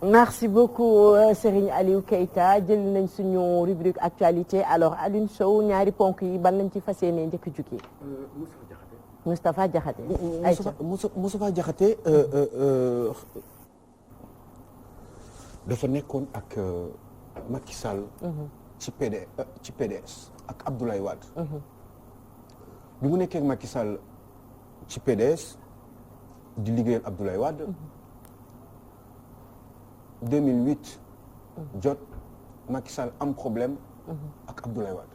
merci beaucoup Serigne Aliou Keita jël nañ suñu rubrique actualité alors Alioune Sow ñaari ponk yi ban lañ ci fas yéenee njëkk jukki. Moustapha Diakhaté. Moustapha Diakhaté dafa nekkoon ak Macky Sall. ci PDS ak Abdoulaye Wade. bi mu nekkee ak Macky Sall ci PDS di liggéeyal Abdoulaye Wade. 2008. jot Macky Sall am problème. ak Abdoulaye Wade.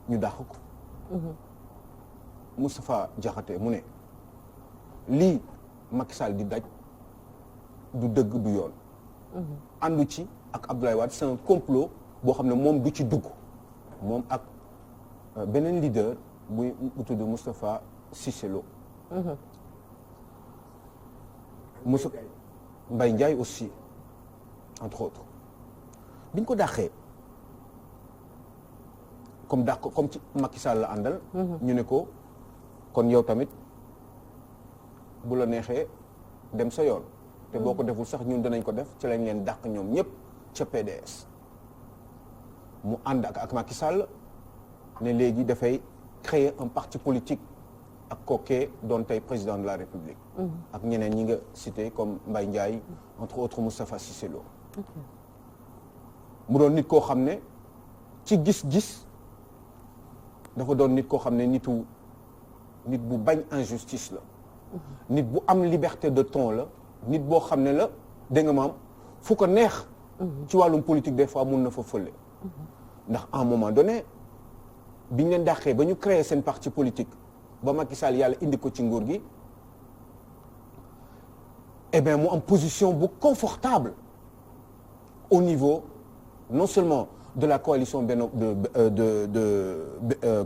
ñu dàq ko. Moustapha Diakhaté mu ne lii Macky Sall di daj du dëgg du yoon. àndu ci ak Abdoulaye Wade c'est un complot boo xam ne moom du ci dugg moom ak beneen leader bu tudd Moustapha Cissé Lo. Mbaye Ndiaye aussi entre autres biñ ko dàqee comme ci Macky Sall la àndal. ñu ne ko kon yow tamit bu la neexee dem sa yoon. te boo ko deful sax ñun danañ ko def ci lañ leen dàq ñoom ñëpp ca PDS. mu ànd ak Macky Sall ne léegi dafay créer un parti politique ak kookee doon tey président de la République. ak ñeneen ñi nga cité comme Mbaye Ndiaye entre autres Moustapha Cissé Lo. mu doon nit koo xam ne ci gis-gis dafa doon nit koo xam ne nit bu bañ injustice la. nit bu am liberté de ton la. nit boo xam ne la dégg nga maam fu ko neex. ci wàllum politique des fois mun na fa fële. ndax à un moment donné biñ leen dàqee ba ñu créer seen parti politique ba Macky Sall yàlla indi ko ci nguur gi eh bien mu am position bu confortable au niveau non seulement de la coalition Benno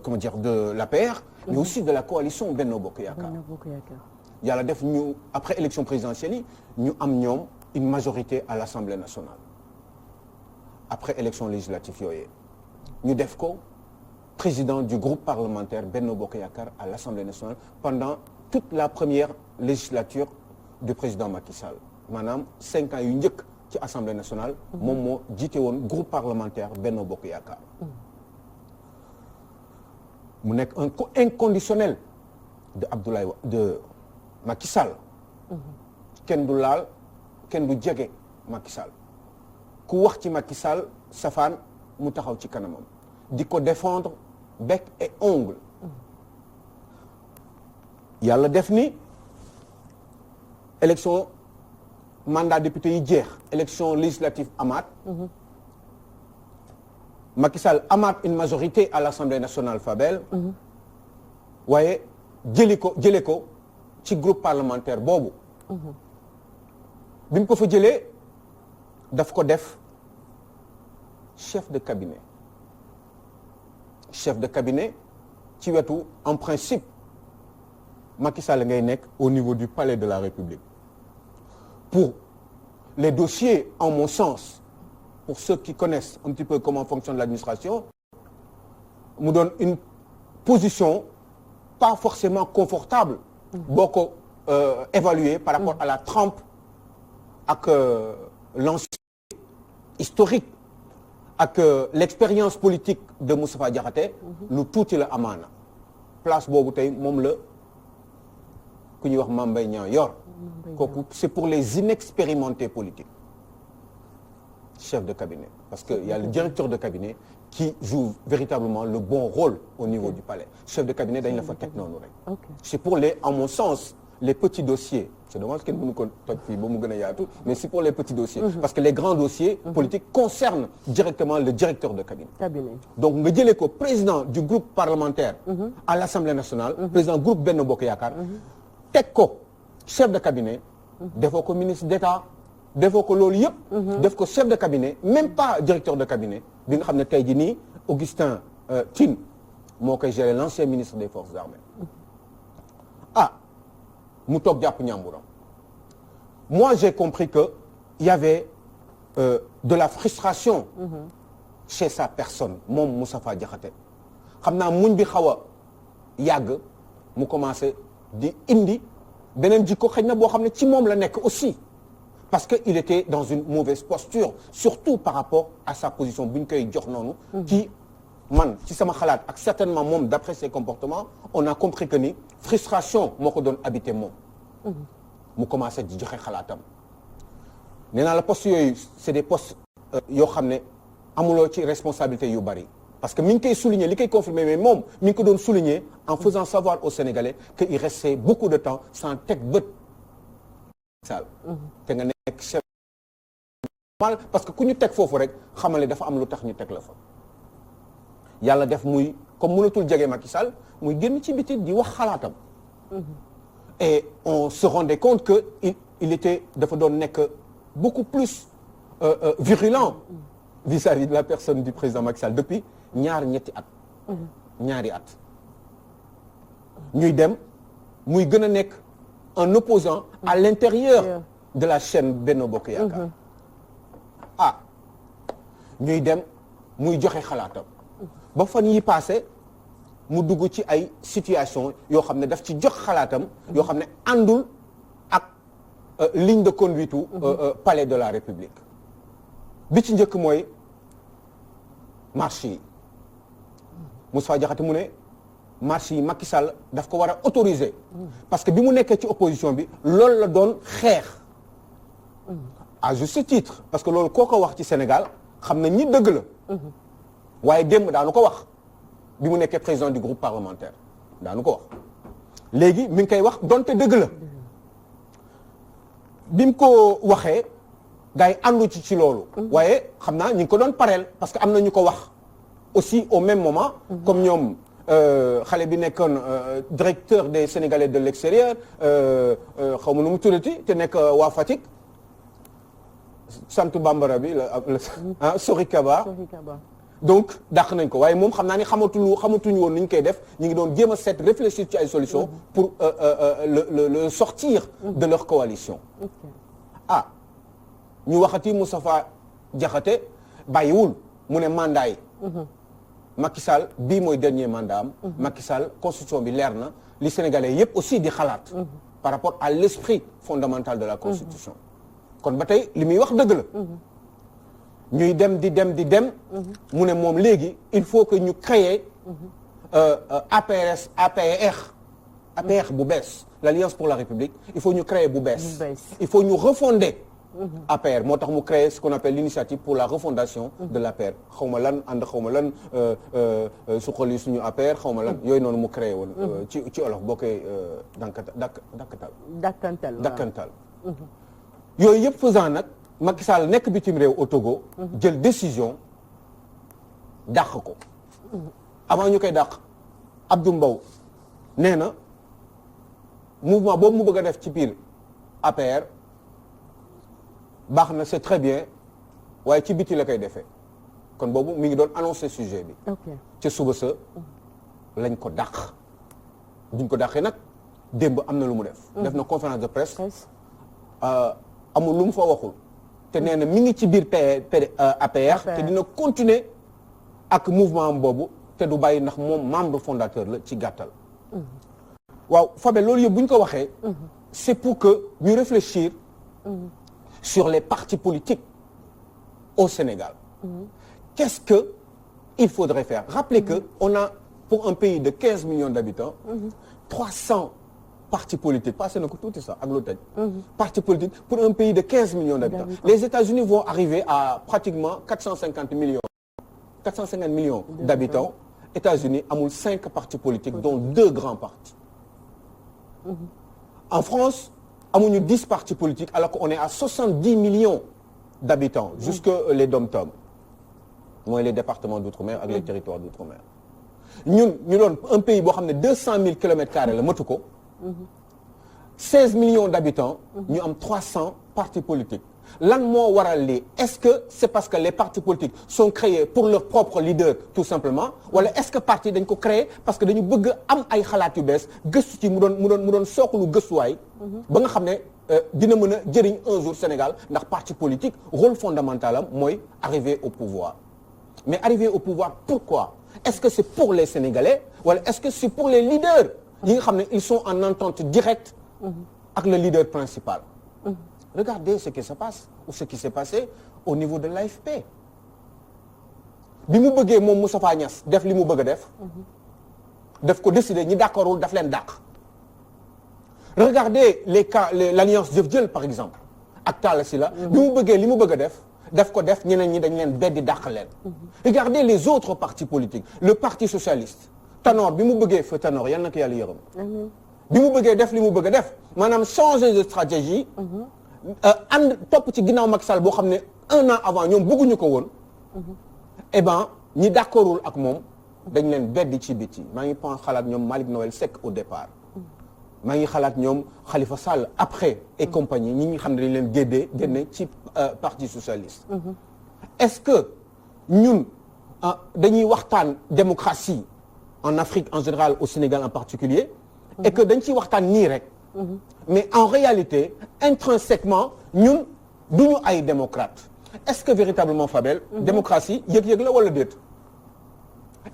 comment dire de l'APR. mais aussi de la coalition Benno Bokk Yaakaar. yàlla def ñu après élection présidentielle yi ñu am ñoom une majorité à l'Assemblée nationale après élection législative yooyu ñu def ko président du groupe parlementaire Benno Bokk Yaakaar à l'Assemblée nationale pendant toute la première législature du président Macky Sall maanaam 5 ans yu njëkk ci Assemblée nationale moom moo jiite woon groupe parlementaire Benno Bokk Yaakaar mu nekk un inconditionnel de Macky Sall. kenn du laal kenn du jege Macky Sall ku wax ci Macky Sall safaan mu taxaw ci kanamam di ko défendre bec et ongle. yàlla def ni élection mandat député yi jeex élection législative amaat. Macky Sall amaat une majorité à l'Assemblée nationale Fabel. waaye jëlee ko ci groupe parlementaire boobu. bi mu ko fa jëlee daf ko def chef de cabinet ci wetu en principe Macky Sall ngay nekk au niveau du palais de la République pour les dossiers en mon sens pour ceux qui connaissent un petit peu comment fonctionne l'administration mu doon une position pas forcément confortable boo ko évaluer par rapport à la trempe ak l'ancien historique ak l'expérience politique de Moustapha Diakhaté lu tuuti la amaana place boobu tey moom la ku ñuy wax Mame Mbaye Niang yor kooku c'est pour les inexpérimentés politiques chef de cabinet parce que il y a le directeur de cabinet qui joue véritablement le bon rôle au niveau du palais chef de cabinet dañ la fa teg noonu rek c'est pour les en mon sens les petits dossiers c'est dommage kenn mënu ko toj fii ba mu gën a yaatu mais c'est pour les petits dossiers parce que les grands dossiers politiques concernent directement le directeur de cabinet donc nga jëlee ko président du groupe parlementaire à l'Assemblée nationale président groupe Benno Bokk Yaakaar teg ko chef de cabinet defoo ko ministre d'État defoo ko loolu yëpp def ko chef de cabinet même pas directeur de cabinet bi nga xam ne tey jii nii Augustin Tine moo koy gérer l'ancien ministre des forces armées mu toog jàpp ñàmburam moi j'ai compris que il y avait de la frustration chez sa personne moom Moustapha Diakhaté xam naa muñ bi xaw a yàgg mu commencé di indi beneen jikko xëy na boo xam ne ci moom la nekk aussi parce que il était dans une mauvaise posture surtout par rapport à sa position bu ñu koy jox noonu ci man ci sama xalaat ak certainement moom d'après ses comportements on a compris que ni frustration moo ko doon habité moom mu commencé di joxe xalaatam nee naa la postes yooyu c'est des postes yoo xam ne amuloo ci responsabilité yu bari parce que mi ngi koy souligner li koy confirmer mais moom mi ngi ko doon souligner en faisant savoir aux Sénégalais que il restait beaucoup de temps sans teg bët sal te nga nekk chef mal parce que ku ñu teg foofu rek xamale dafa am lu tax ñu teg la fa yàlla def muy comme mënatul jege Macky Sall muy génn ci biti di wax xalaatam et on se rendait compte que il était dafa doon nekk beaucoup plus virulent vis-à-vis de la personne du président Macky Sall depuis ñetti at ñaari at ñuy dem muy gën a nekk un opposant à l'intérieur de la chaîne Benno Bokk Yaakaar ñuy dem muy joxe xalaatam ba fan yi passé mu dugg ci ay situation yoo xam ne daf ci jox xalaatam yoo xam ne àndul ak ligne de conduite u palais de la République bi ci njëkk mooy marche yi Moustapha Diakhaté mu ne marche yi Macky Sall daf ko war a autoriser parce que bi mu nekkee ci opposition bi loolu la doon xeex à juste titre parce que loolu koo ko wax ci Sénégal xam na ñi dëgg la waaye démb daanu ko wax bi mu nekkee président du groupe parlementaire daanu ko wax léegi mi ngi koy wax donte dëgg la bi mu ko waxee gars yi àndu ci loolu waaye xam naa ñu ngi ko doon pareel parce que am na ñu ko wax aussi au même moment comme ñoom xale bi nekkoon directeur des Sénégalais de l'extérieur xaw ma nu mu tuddati te nekk waa Fatick sant bambara bi la Sori Kaba donc dàq nañ ko waaye moom xam naa ni xamatuñu woon ni ñu koy def ñu ngi doon jéem a seet réfléchir ci ay solutions pour le sortir de leur coalition ñu waxati Moustapha Diakhaté bàyyiwul mu ne mandat yi Macky Sall bii mooy dernier mandat am Macky Sall constitution bi leer na li Sénégalais yépp aussi di xalaat par rapport à l'esprit fondamental de la constitution kon ba tey li muy wax dëgg la ñuy dem di dem mu ne moom léegi il faut que ñu créer APR bu bees l'Alliance pour la République il faut ñu créer bu bees il faut ñu refonder APR moo tax mu créer ce qu'on appelle l'initiative pour la refondation de l'APR xaw ma lan ànd xaw ma lan suqali suñu APR xaw ma lan yooyu noonu mu créé woon ci olof boo koy dakkantal yooyu yëpp faisant nag Macky Sall nekk bitim réew au Togo jël décision dàq ko avant ñu koy dàq Abdou Mbow nee na mouvement boobu mu bëgg a def ci biir APR baax na c'est très bien waaye ci biti la koy defee kon boobu mi ngi doon annoncer sujet bi ca suba sa lañ ko dàq duñ ko dàqee nag démb am na lu mu def na conférence de presse amul lu mu fa waxul te nee na mi ngi ci biir APR te dina continuer ak mouvement am boobu te du bàyyi ndax moom membre fondateur la ci gàttal waaw Fabel loolu yëpp bu ñu ko waxee c'est pour que ñu réfléchir sur les partis politiques au Sénégal qu'est-ce que il faudrait faire rappelez que on a pour un pays de 15 millions d'habitants 300 partis politiques passé na ko tuuti sax ak lu tëj partis politiques pour un pays de 15 millions d'habitants les États-Unis vont arriver à pratiquement 450 millions d'habitants États-Unis amul 5 partis politiques dont 2 grands partis en France amuñu 10 partis politiques alors qu'on est à 70 millions d'habitants jusque les DOM-TOM mooy les départements d'outre-mer ak les territoires d'outre-mer ñun ñu doon un pays boo xam ne 200 000 kilomètres carrés la matu ko 16 millions d'habitants ñu am 300 partis politiques lan moo waral lii est-ce que c'est parce que les partis politiques sont créés pour leur propre leader tout simplement wala est-ce que parti dañ ko créer parce que dañu bëgg am ay xalaat yu bees gëstu ci mu doon sooklu gëstuwaay ba nga xam ne dina mën a jëriñ un jour Sénégal ndax parti politique rôle fondamental am mooy arriver au pouvoir mais arriver au pouvoir pourquoi est-ce que c'est pour les Sénégalais wala est-ce que c'est pour les leaders yi nga xam ne ils sont en entente directe ak le leader principal. Regardez ce qui se passe ou ce qui s'est passé au niveau de l'AFP. bi mu bëggee moom Moustapha Niasse def li mu bëgg a def. daf ko décider ñi d'accordul daf leen dàq. Regardez les cas l'alliance Jëf Jël par exemple ak Talla Sylla bi mu bëggee li mu bëgg a def ko def ñeneen ñi dañ leen beddi dàq leen. Regardez les autres partis politiques le parti socialiste Tanor bi mu bëggee fa Tanor yal na ko yàlla yërëm. bi mu bëggee def li mu bëgg a def maanaam changer de stratégie. ànd topp ci ginnaaw Macky Sall boo xam ne un an avant ñoom bëgguñu ko woon. eh ben ñi d'accordul ak moom dañ leen beddi ci biti maa ngi xalaat ñoom Malick Noël Seck au départ. maa ngi xalaat ñoom Khalifa Sall après et compagnie ñi nga xam ne dañ leen génne ci parti socialiste. est-ce que ñun dañuy waxtaan démocratie en Afrique en général au Sénégal en particulier et que dañ ciy waxtaan nii rek. mais en réalité intrinsèquement ñun duñu ay démocrate est-ce que véritablement Fabel démocratie yëg-yëg la wala déet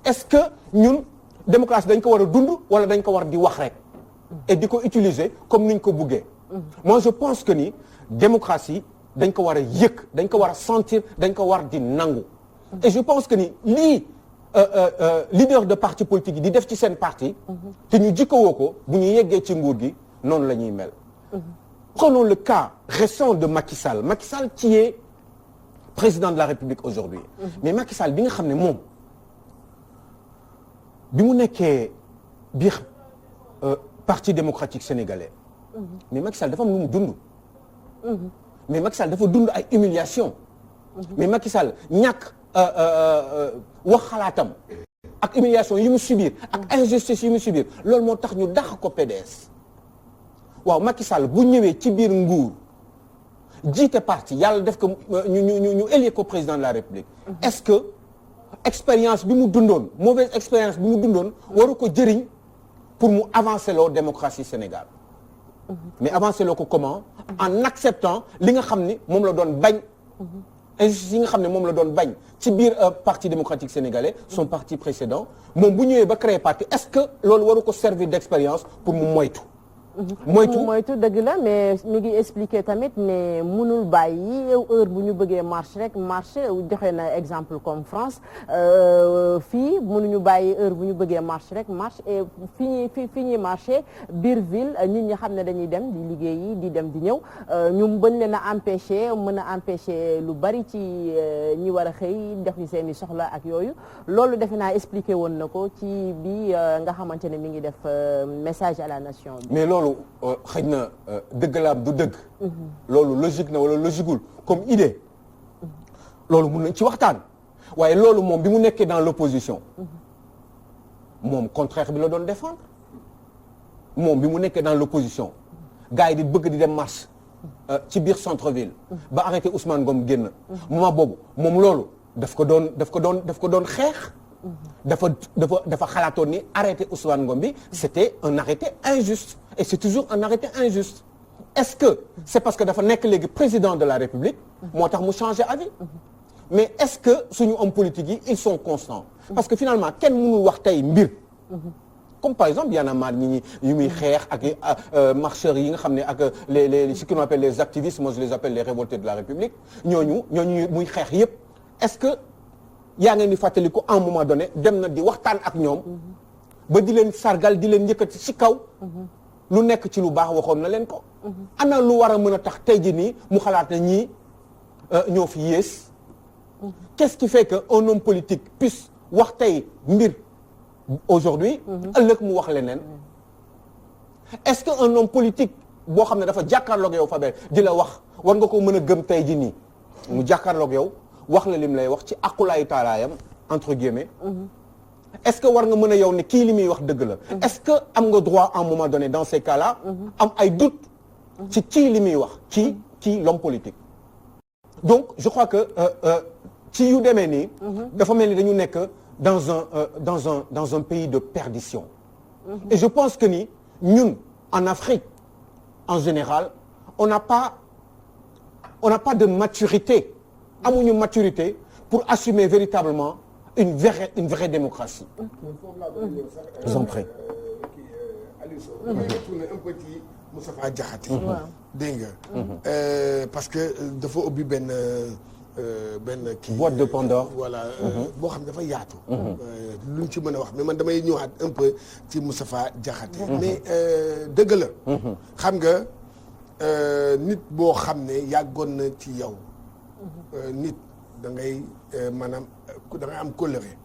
est-ce que ñun démocratie dañ ko war a dund wala dañ ko war di wax rek et di ko utiliser comme niñ ko buggee moi je pense que ni démocratie dañ ko war a yëg dañ ko war a sentir dañ ko war di nangu et je pense que ni lii leader de parti politique yi di def ci seen parti te ñu jikkowoo ko bu ñu yeggee ci nguur gi noonu la ñuy mel prenons le cas récent de Macky Sall Macky Sall qui est président de la République aujourd'hui mais Macky Sall bi nga xam ne moom bi mu nekkee biir parti démocratique sénégalais mais Macky Sall dafa am lu mu dund mais Macky Sall dafa dund ay humiliation mais Macky Sall ñàkk wax xalaatam ak humiliation yi mu subir ak injustice yi mu subir loolu moo tax ñu dàq ko PDS waaw Macky Sall bu ñëwee ci biir nguur jiite parti yàlla def ko ñu élié ko président de la République est-ce que expérience bi mu dundoon mauvaise expérience bi mu dundoon waru ko jëriñ pour mu avancer loo démocratie Sénégal mais avancer loo ko comment en acceptant li nga xam ni moom la doon bañ injustice yi nga xam ne moom la doon bañ ci biir parti démocratique sénégalais son parti précédent moom bu ñëwee ba créer parti est-ce que loolu waru ko servir d'expérience pour mu moytu moytu dëgg la mais mi ngi expliquer tamit ne mënul bàyyi heure bu ñu bëggee marche rek marche joxe na exemple comme France fii mënuñu bàyyi heure bu ñu bëggee marche rek marche et fi ñuy marché biir ville nit ñi xam ne dañuy dem di liggéeyi di dem di ñëw ñu bañ leen a empêcher mën a empêcher lu bari ci ñi war a xëy def ci seen i soxla ak yooyu loolu defe naa expliquer woon na ko ci bi nga xamante ne mi ngi def message à la nation bi. mais loolu xëy na dëgg la du dëgg. loolu logique na wala logiqueul comme idée. loolu mun nañ ci waxtaan. waaye loolu moom bi mu nekkee dans l'opposition. moom contraire bi la doon défendre. moom bi mu nekkee dans l'opposition. gars yi di bëgg di dem marche. ci biir centre-ville. ba arrêté Ousmane Ngom génn. moment boobu moom loolu daf ko doon xeex. dafa xalaatoon ni arrêté Ousmane Ngom bi c'était un arrêté injuste et c'est toujours un arrêté injuste est-ce que c'est parce que dafa nekk léegi président de la République moo tax mu changer avis mais est-ce que suñu hommes politiques yi ils sont constants parce que finalement kenn mënul wax tey mbir comme par exemple Y'en a marre ñi muy xeex ak marcheurs yi nga xam ne ak les ce qu'on appelle les activistes moi je les appelle les révoltés de la République ñooñu muy xeex yépp est-ce que yaa ngeen di fàttaliku à un moment donné dem na di waxtaan ak ñoom ba di leen sargal di leen yëkkati ci kaw lu nekk ci lu baax waxoon na leen ko ana lu war a mën a tax tey jii nii mu xalaat na ñii ñoo fi yées qu'est-ce qui fait que un homme politique puisse wax tey mbir aujourd'hui ëllëg mu wax leneen est-ce que un homme politique boo xam ne dafa jàkkaarloog yow Fabel di la wax war nga ko mën a gëm tey jii nii mu jàkkaarloog yow wax la lim lay wax ci aqulaayu taalaayam entre guillemets est-ce que war nga mën a yow ne kii li muy wax dëgg la est-ce que am nga droit à un moment donné dans ces cas-là am ay doute ci kii li muy wax ci l'homme politique donc je crois que ci yu demee nii dafa mel ni dañu nekk dans un pays de perdition et je pense que ni ñun en Afrique en général on n'a pas de maturité amuñu maturité pour assumer véritablement une vraie démocratie. Je vous en prie. Aliou Sow damay retourner un peu ci Moustapha Diakhaté dégg nga parce que dafa ubbi benn kii boîte de Pandore. voilà boo xam dafa yaatu luñ ci mën a wax mais man damay ñëwaat un peu ci Moustapha Diakhaté mais dëgg la xam nga nit boo xam ne yàggoon na ci yow nit da ngay maanaam da ngay am kóllëre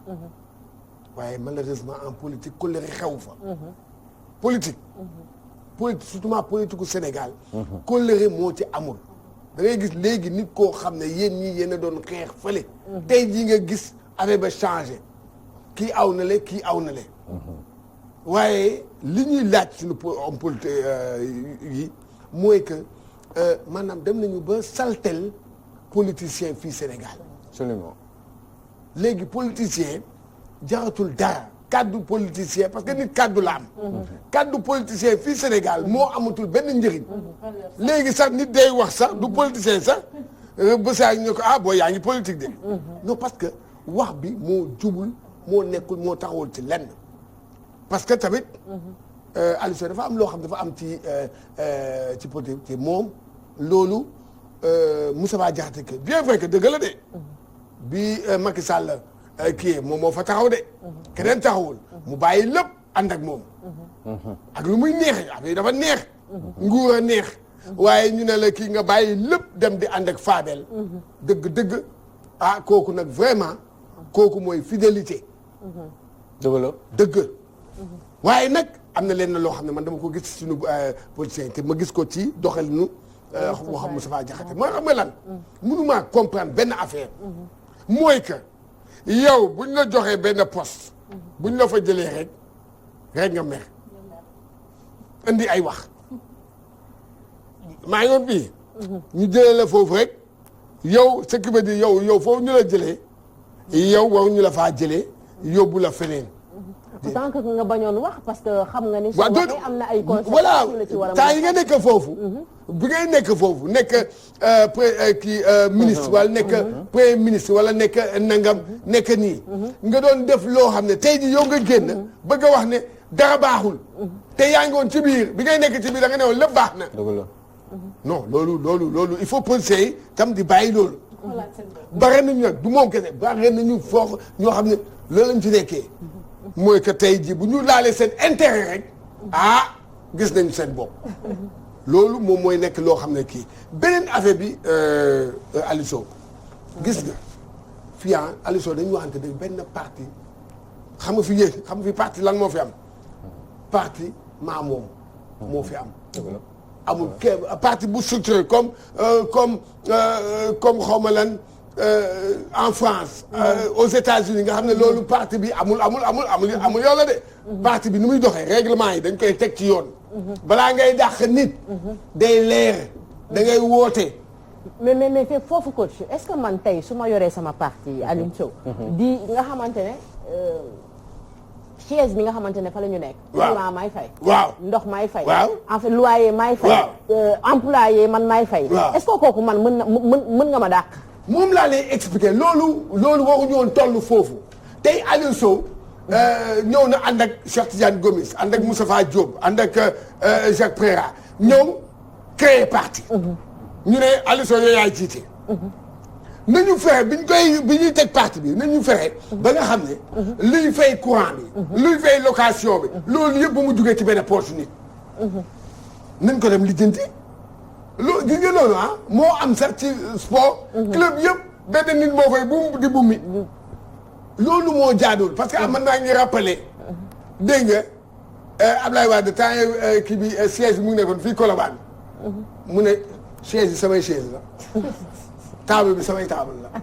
waaye malheureusement en politique kóllëre xew fa politique surtout politique u Sénégal kóllëre moo ci amul da ngay gis léegi nit koo xam ne yéen ñii yéen a doon xeex fële tey jii nga gis affaire ba changé kii aw na le kii aw na le waaye li ñuy laaj suñu homme politique yi mooy que maanaam dem nañu ba saltel politicien fii Sénégal absolument léegi politicien jaratul dara kaddu politicien parce que nit kaddu la am kaddu politicien fii Sénégal moo amatul benn njëriñ léegi sax nit day wax sax du politicien sax ba saa ñu ne ko boo yaa ngi politique de non parce que wax bi moo jubul moo nekkul moo taxawul ci lenn parce que tamit Aliou Sow dafa am loo xam dafa am ci politique te moom loolu Moustapha Diakhaté que bien vrai que dëgg la de bi Macky Sall kii moom moo fa taxaw de keneen taxawul mu bàyyi lépp ànd ak moom ak lu muy neex affaire yi dafa neex nguur a neex waaye ñu ne la kii nga bàyyi lépp dem di ànd ak Fadel dëgg kooku nag vraiment kooku mooy fidélité dëgg la dëgg waaye nag am na leen loo xam ne man dama ko gis suñu politiciens te ma gis ko ci doxalinu moo xam Moustapha Diakhaté moo xam nga lan mënumaa comprendre benn affaire mooy que yow buñ la joxee benn poste buñ la fa jëlee rek nga mer indi ay wax maa ngi woon bii ñu jëlee la foofu rek yow ce qui veut dire yow foofu ñu la jëlee yow waru ñu la faa jëlee yóbbu la feneen tant que nga bañoon wax parce que xam nga ni waaw su waxee am na ay conséquences voilà yu la ci war a temps yi nga nekk foofu bi ngay nekk foofu nekk ministre wala nekk premier ministre wala nekk nangam nekk nii nga doon def loo xam ne tey ji yow nga génn bëgg a wax ne dara baaxul te yaa ngi woon ci biir bi ngay nekk ci biir da nga ne woon lépp baax na dëgg la non loolu il faut policiers yi tam di bàyyi loolu bare nañu nag du moom kese bare nañu foofu ñoo xam ne loolu lañ ci nekkee mooy que tey jii bu ñu laalee seen intérêt rek gis nañu seen bopp loolu moom mooy nekk loo xam ne kii beneen affaire bi Aliou Sow gis nga fii Aliou Sow dañu waxante ne benn parti xam nga fi parti lan moo fi am parti maa moom moo fi am amul parti bu structuré comme xawma lan en France aux États-Unis nga xam ne loolu parti bi amul yoon la de parti bi ni muy doxee règlement yi dañ koy teg ci yoon balaa ngay dàq nit day leer da ngay woote mais foofu coach est-ce que man tey su ma yoree sama parti Aliou Sow di nga xamante ne chaise bi nga xamante ne fa la ñu nekk courant may fay waaw ndox may fay waaw en fait loyer may fay employé man may fay est-ce que kooku man mën nga ma dàq moom laa lay expliquer loolu waruñu woon toll foofu tey Aliou Sow ñëw na ànd ak Cheikh Tidiane Gomis ànd ak Moustapha Diop ànd ak Jacques Préra ñëw créer parti ñu ne Aliou Sow yooyu yaay jiite nañu fexe bi ñuy teg parti bi nañu fexe ba nga xam ne luy fay courant bi luy fay location bi loolu yëpp ba mu jugee ci benn poche nit nañ ko dem lijjanti gis nga loolu moo am sax ci sport club yëpp benn nit moo fay bu di bummi loolu moo jaadul parce que man naa ngi rappelé dégg nga Ablaye Wade temps kii bi siège bi mu ngi nekkoon fii Colobane mu ne chaise yi samay chaise la table bi samay table la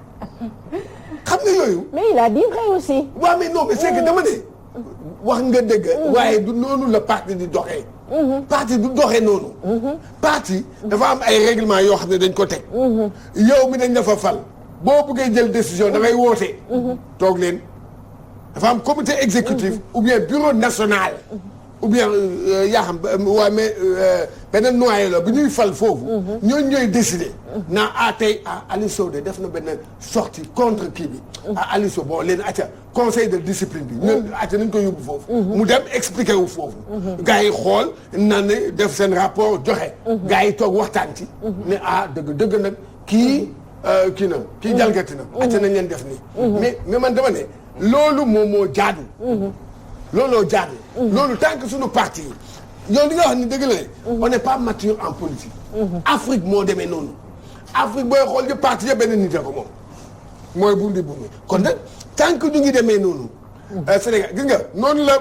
xam nga yooyu mais il a dit vrai aussi waaw mais non mais c'est que dama ne wax nga dëgg waaye du noonu la parti di doxee parti du doxee noonu parti dafa am ay règlement yoo xam ne dañ ko teg yow mi dañ la fa fal boo bëggee jël décision da ngay woote toog leen dafa am comité exécutif ou bien bureau national ou bien yaa xam waaye mais benn noyé la bu ñuy fal foofu. ñooñu ñooy décider. naa tey Aliou Sow de def na benn sortie contre kii bi. Aliou Sow bon leen acca conseil de discipline bi. ñun acca nañ ko yóbbu foofu. mu dem expliquer wu foofu. gars yi xool naan ne def seen rapport joxe. gars yi toog waxtaan ci. ne dëgg nag kii jalgati na. acca nañ leen def nii. mais man dama ne loolu moom moo jaadu. looloo jaadu. loolu tant que suñu parti yi yow li nga wax ni dëgg la on n'est pas mature en politique. Afrique moo demee noonu. Afrique booy xool yëpp parti yëpp benn nit a ko moom mooy bundi kon nag tant que ñu ngi demee noonu. Sénégal gis nga noonu la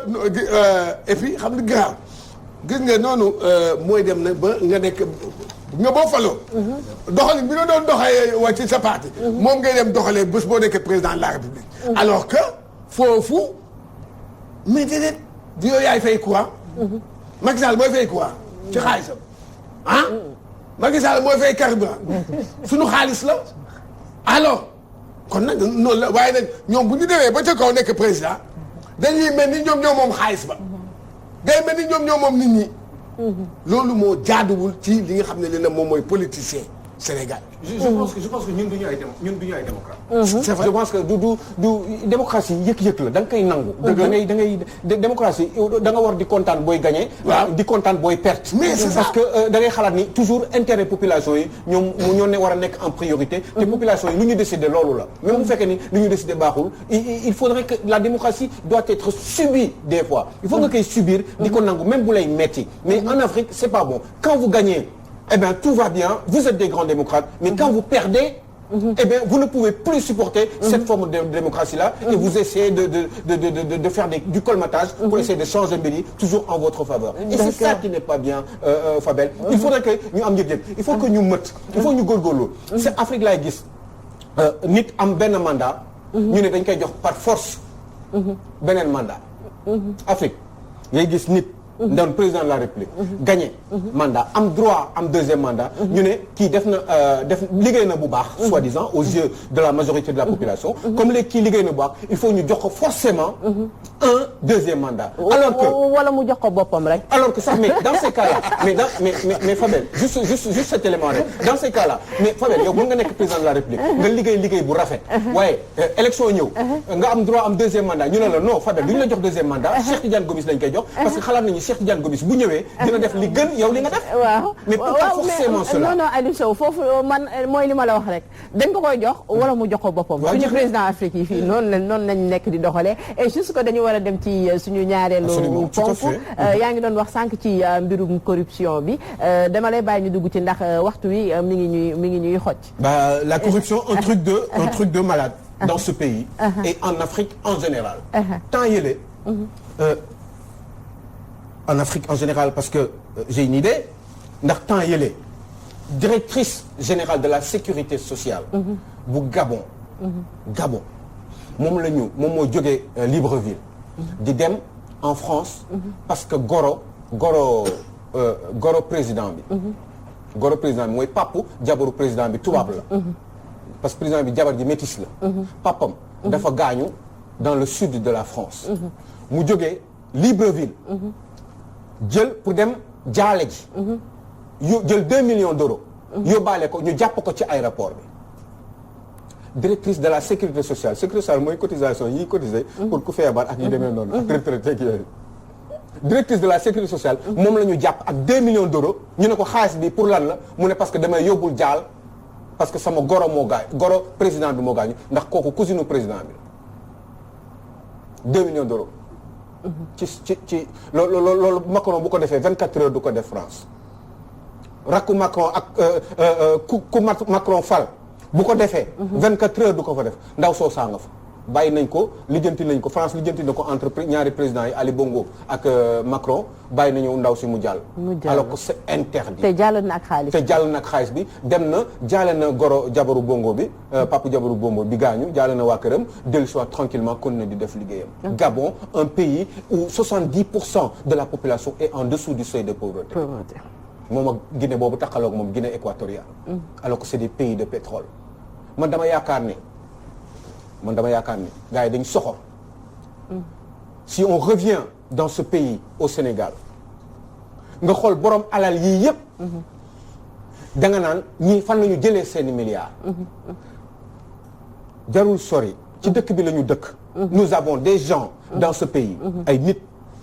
et puis xam nga grave gis nga noonu mooy dem nag ba nga nekk nga boo faloo. doxalin bi nga doon doxalee waa ci sa parti. moom ngay dem doxalee bés boo nekkee président de la République. alors que foofu. mais déedéet di yow yaay fay quoi. Macky Sall mooy fay quoi ci xaalisam Macky Sall mooy fay carburant suñu xaalis la alors kon nag noonu la waaye nag ñoom bu ñu demee ba ca kaw nekk président dañuy mel ni ñoom ñoo moom xaalis ba day mel ni ñoom ñoo moom nit ñi. loolu moo jaaduwul ci li nga xam ne li moom mooy politicien Sénégal. je pense que ñun du ñu ay démocrate. c'est vrai je pense que du démocratie yëg-yëg la da nga koy nangu. da ngay démocratie da nga war di kontaan booy gagné. waaw di kontaan booy perte. mais c'est ça parce que da ngay xalaat ni toujours intérêt population yi ñoo ne war a nekk en priorité. te population yi lu ñu décider loolu la. même bu fekkee ni lu ñu décider baaxul il faudrait que la démocratie doit être subie des fois. il faut nga koy subir. di ko nangu même bu lay metti mais en Afrique c'est pas bon quand vous gagnez. Eh bien, tout va bien, vous êtes des grands démocrates, mais quand vous perdez, eh bien, vous ne pouvez plus supporter cette forme de démocratie-là et vous essayez de faire du colmatage pour essayer de changer mbir yi toujours en votre faveur. Et c'est ça qui n'est pas bien, Fabel. Il faudrait que ñu am yëg-yëg, il faut que ñu mët, il faut ñu góorgóorlu. C'est Afrique laay gis nit am benn mandat, ñu ne dañ koy jox par force beneen mandat. Afrique ngay gis nit. doon président de la République. gagné mandat am droit am deuxième mandat. ñu ne kii def liggéey na bu baax. soi-disant aux yeux de la majorité de la population. comme léegi kii liggéey na bu baax il faut ñu jox ko forcément un deuxième mandat. alors que wala mu jox ko boppam rek. alors que sax mais dans ces cas-là mais Fabel juste cet élément rek dans ces cas-là mais Fabel yow mën nga nekk président de la République. nga liggéey bu rafet. waaye élection ñëw. nga am droit am deuxième mandat ñu ne la non Fabel duñu la jox deuxième mandat. Cheikh Tidiane Gomis lañ koy jox parce que xalaat nañu Cheikh Tidiane Gomis bu ñëwee dina def li gën yow li nga def. waaw mais pas forcément cela. non Aliou Sow foofu man mooy li ma la wax rek dañ ko koy jox wala mu jox ko boppam. suñu président Afrique yi fii noonu lañ nekk di doxalee et juste que dañu war a dem ci suñu ñaareelu ponk. yaa ngi doon wax sànq ci mbirum corruption bi dama lay bàyyi ñu dugg ci ndax waxtu wi mi ngi ñuy xoj. La corruption un truc de malade dans ce pays. et en Afrique en général. temps yële. en Afrique en général parce que j'ai une idée ndax temps yële directrice générale de la sécurité sociale bu Gabon moom moo jógee Libreville di dem en France parce que goro président bi goro président bi mooy papu jabaru président bi tubaab la parce que président bi jabar ji métis la papam dafa gaañu dans le sud de la France mu jógee Libreville jël pour dem jaale ji jël 2 millions d'euros yóbbaale ko ñu jàpp ko ci aéroport bi directrice de la sécurité sociale mooy cotisation yi cotisé pour ku feebar ak yu demee noonu ak retraité ak yooyu directrice de la sécurité sociale moom la ñu jàpp ak 2 millions d'euros ñu ne ko xaalis bi pour lan la mu ne parce que damay yóbbul jaal parce que sama goro président bi moo gaañu ndax kooku cousinu président bi 2 millions d'euros ci loolu Macron bu ko defee 24 heures du ko def France rakku Macron ak ku Macron fal bu ko defee 24 heures du ko fa def ndaw soo saa nga fa bàyyi nañ ko lijjanti nañ ko France lijjanti na ko entre ñaari présidents yi Ali Bongo ak Macron bàyyi nañu ndaw si mu jàll alors que c'est interdit te jàll na ak xaalis bi dem na jaale na goro jabaru Bongo bi papu jabaru Bongo bi gaañu jaale na waa këram dellu soit tranquillement continuer di def liggéeyam Gabon un pays où 70% de la population est en dessous du seuil de pauvreté moom ak Guinée boobu taxaloog moom Guinée équatoriale alors que c'est des pays de pétrole man dama yaakaar ni gars yi dañ soxor si on revient dans ce pays au Sénégal nga xool borom alal yii yëpp da nga naan ñii fan la ñu jëlee seeni milliards jarul sori ci dëkk bi la ñu dëkk nous avons des gens dans ce pays ay nit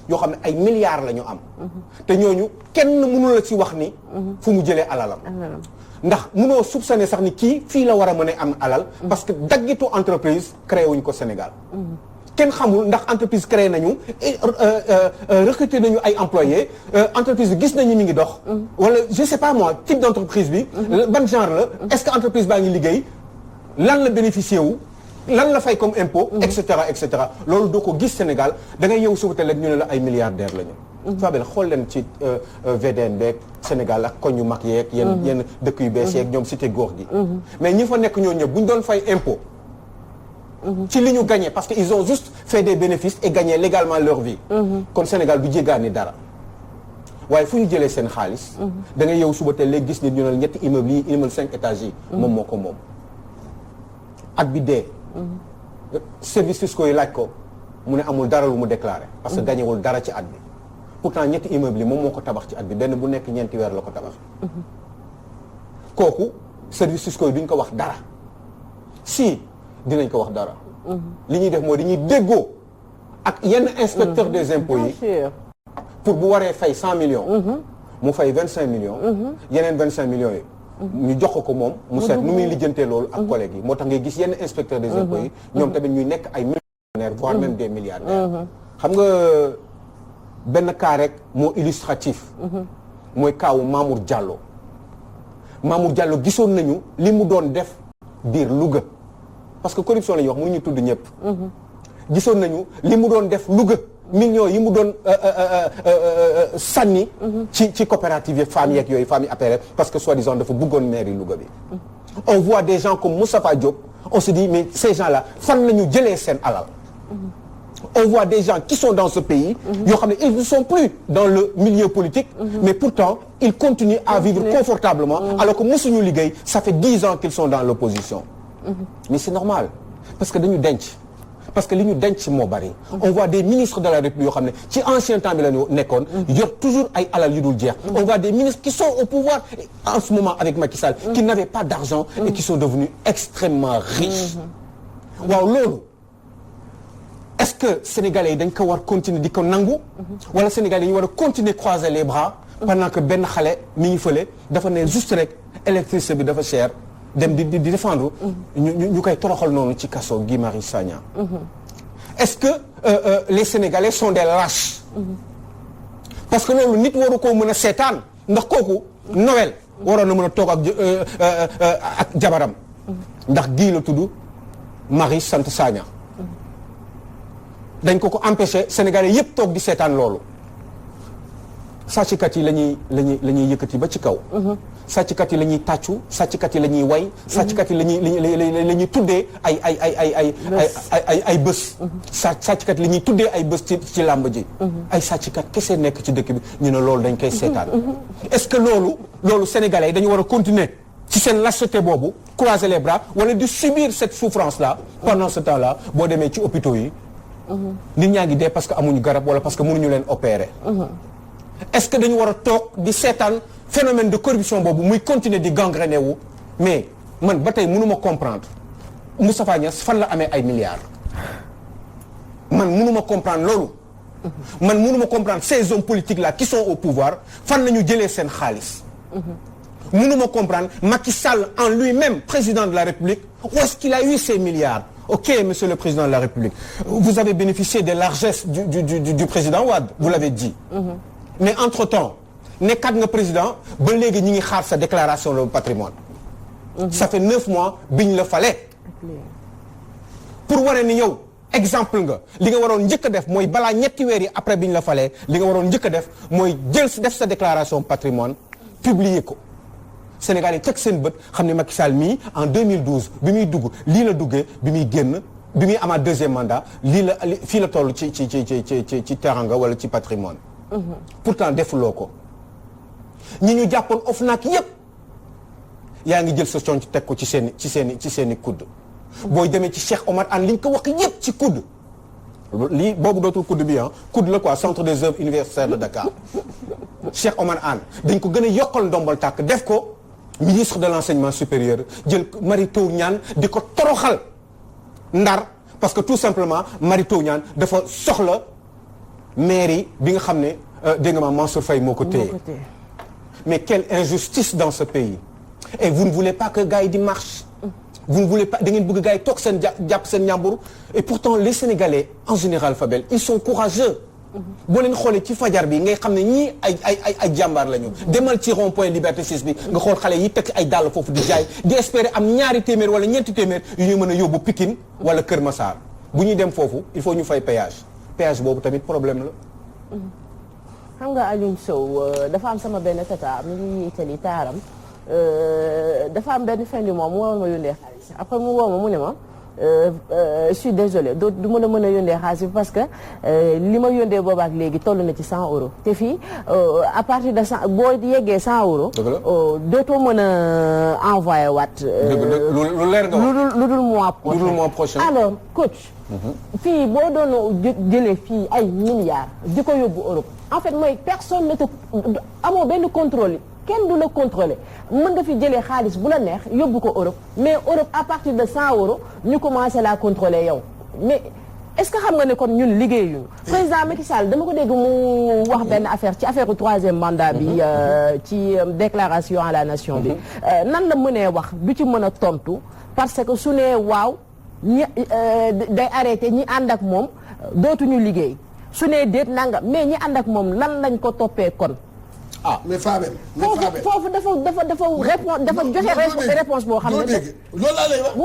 yoo xam ne ay milliards la ñu am te ñooñu kenn mënu la ci wax ni fu mu jëlee alalam ndax mënoo soupçonner sax ni kii fii la war a mën a am alal parce que daggitu entreprise créé wuñ ko Sénégal kenn xamul ndax entreprise créé nañu recruter nañu ay employés entreprise bi gis nañu mi ngi dox wala je sais pas moi type d'entreprise bi ban genre la est-ce que entreprise baa ngi liggéey lan la bénéficier wu lan la fay comme impôt et cetera loolu doo ko gis Sénégal da ngay yow suba teel ñu ne la ay milliardaires la ñu Fabel xool leen ci VDN beeg Sénégal ak koñ yu mag yeeg yenn dëkk yu bees yeeg ñoom cité góor gi mais ñi fa nekk ñoo ñëpp bu ñu doon fay impôt ci li ñu gagné parce que ils ont juste fait des bénéfices et gagné légalement leur vie kon Sénégal du jéggaani dara waaye fu ñu jëlee seen xaalis da ngay yow suba teel léegi gis nit ñu ne ñetti immeubles yi immeuble 5 étages yi moom moo ko moom at bi dee services fiscaux yi laaj ko mu ne amul dara lu mu déclaré parce que gañewul dara ci at bi pourtant ñetti immeuble yi moom moo ko tabax ci at bi benn bu nekk ñeenti weer la ko tabax kooku services fiscaux yi duñ ko wax dara si dinañ ko wax dara li ñuy def mooy dañuy déggoo ak yenn inspecteur des impôts yi pour bu waree fay 100 millions mu fay 25 millions yeneen 25 millions yi ñu jox ko moom mu seet nu muy lijjantee loolu ak collègues yi moo tax ngay gis yenn inspecteur des impôts yi ñoom tamit ñuy nekk ay millionnaires voire même des milliardaires xam nga benn cas rek moo illustratif mooy kaawu Mamour Diallo gisoon nañu li mu doon def biir Louga parce que corruption la ñuy wax mënuñu tudd ñëpp gisoon nañu li mu doon def Louga millions yi mu doon sànni ci coopérative yeeg femmes yeeg yooyu femmes yi appareil parce que soi-disant dafa bëggoon mairie Louga bi on voit des gens comme Moustapha Diop on se dit mais ces gens-là fan la ñu jëlee seen alal on voit des gens qui sont dans ce pays yoo xam ne ils ne sont plus dans le milieu politique mais pourtant ils continuent à vivre confortablement alors que mosuñu liggéey ça fait 10 ans qu'ils sont dans l'opposition mais c'est normal parce que dañu denc parce que li ñu denc moo bari on voit des ministres de la République yoo xam ne ci ancien temps bi la ñu nekkoon yor toujours ay alal yu dul jeex on voit des ministres qui sont au pouvoir en ce moment avec Macky Sall qui n'avaient pas d'argent et qui sont devenus extrêmement riches waaw loolu est-ce que Sénégalais yi dañ ko war continuer di ko nangu wala Sénégalais yi ñu war a continuer croiser les bras pendant que benn xale mi ngi fële dafa ne juste rek électricité bi dafa cher dem di défendre ñu koy toroxal noonu ci kaso Guy Marius Sagna est-ce que les Sénégalais sont des lâches parce que loolu nit waru koo mën a seetaan ndax kooku Noël waroon na mën a toog ak jabaram ndax Guy la tudd Marius sant Sagna dañ ko empêché Sénégalais yëpp toog di seetaan loolu sàcckat yi la ñuy yëkkati ba ci kaw sàcckat yi la ñuy tàccu sàcckat yi la ñuy way sàcckat yi la ñuy tuddee ay bés sàcckat yi la ñuy tuddee ay bés ci làmb ji ay sàcckat kese nekk ci dëkk bi ñu ne loolu dañ koy seetaan est-ce que loolu Sénégalais yi dañu war a continuer ci seen lâcheté boobu croiser les bras wala di subir cette souffrance là pendant ce temps là boo demee ci hôpitaux yi nit ñaa ngi dee parce que amuñu garab wala parce que mënuñu leen opérer est-ce que dañu war a toog di seetaan phénomène de corruption boobu muy continuer di gangréner wu mais man ba tey mënuma comprendre Moustapha Niasse fan la amee ay milliards man mënuma comprendre loolu man mënuma comprendre ces hommes politiques là qui sont au pouvoir fan la ñu jëlee seen xaalis mënuma comprendre Macky Sall en lui-même président de la République où est-ce qu'il a eu ces milliards. Ok, monsieur le président de la République, vous avez bénéficié des largesses du président Wade, vous l'avez dit. Mais entre-temps, nekkat nga président ba léegi ñi ngi xaar sa déclaration de patrimoine. Ça fait 9 mois biñ la fale. Pour wane ni yow exemple nga li nga waroon njëkk a def mooy balaa ñetti weer yi après biñ la falee li nga waroon njëkk a def mooy def sa déclaration patrimoine publier ko. Sénégal yi teg seen bët xam ne Macky Sall mii en 2012 bi muy dugg lii la duggee bi muy génn bi muy amaat deuxième mandat fii la toll ci teranga wala ci patrimoine pourtant defuloo ko ñi ñu jàppoon OFNAC yépp yaa ngi jël sa conc teg ko ci seeni kudd booy demee ci Cheikh Omar Anne li ñu ko wax yépp ci kudd lii boobu dootul COUD bi COUD la quoi centre des œuvres universitaires de Dakar Cheikh Omar Anne dañ ko gën a yokkal ndombal tàkk def ko ministre de l'enseignement supérieur jël Mary Teuw Niane di ko toroxal Ndar parce que tout simplement Mary Teuw Niane dafa soxla mairie bi nga xam ne dégg nga ma Mansour Faye moo ko téye mais quelle injustice dans ce pays et vous ne voulez pas que gars yi di marche vous ne voulez pas da ngeen bëgg gars yi toog seen jàpp seen ñàmbur et pourtant les Sénégalais en général Fabel ils sont courageux boo leen xoolee ci fajar bi ngay xam ne ñii ay jàmbaar la ñu demal ci rond point Liberté 6 bi nga xool xale yi teg ay dàll foofu di jaay di espérer am ñaari téeméer wala ñeenti téeméer yu ñu mën a yóbbu Pikine wala Kër Massar bu ñuy dem foofu il faut ñu fay péage boobu tamit problème la. xam nga Alioune Sow dafa am sama benn tata mi ngi Italie taaram dafa am benn fin du mois mu waroon ma yónnee xaalis après mu woo ma mu ne ma je suis désolé du ma la mën a yóndee xaalis bi parce que li ma yóndee boobaak léegi toll na ci 100 euros te fii à partir de 100 boo yeggee 100 euros. dootoo mën a envoyé waat. lu leer nga wax lu dul mois prochain. Alors coach. fii boo doon jëlee fii ay milliards di ko yóbbu Europe en fait mooy personne ne te amoo benn contrôle kenn du la contrôler mën nga fi jëlee xaalis bu la neex yóbbu ko Europe mais Europe à partir de 100 euros ñu commencé la contrôler yow mais est-ce que xam nga ne kon ñun liggéeyuñu président Macky Sall dama ko dégg mu wax benn affaire ci affaire troisième mandat bi ci déclaration à la nation bi nan la mënee wax du ci mën a tontu parce que su nee waaw ñi day arrêté ñi ànd ak moom dootuñu liggéey su nee déet nangam mais ñi ànd ak moom lan lañ ko toppee kon. mais Fabel. foofu dafa joxe réponse boo xam ne. loolu laa lay wax.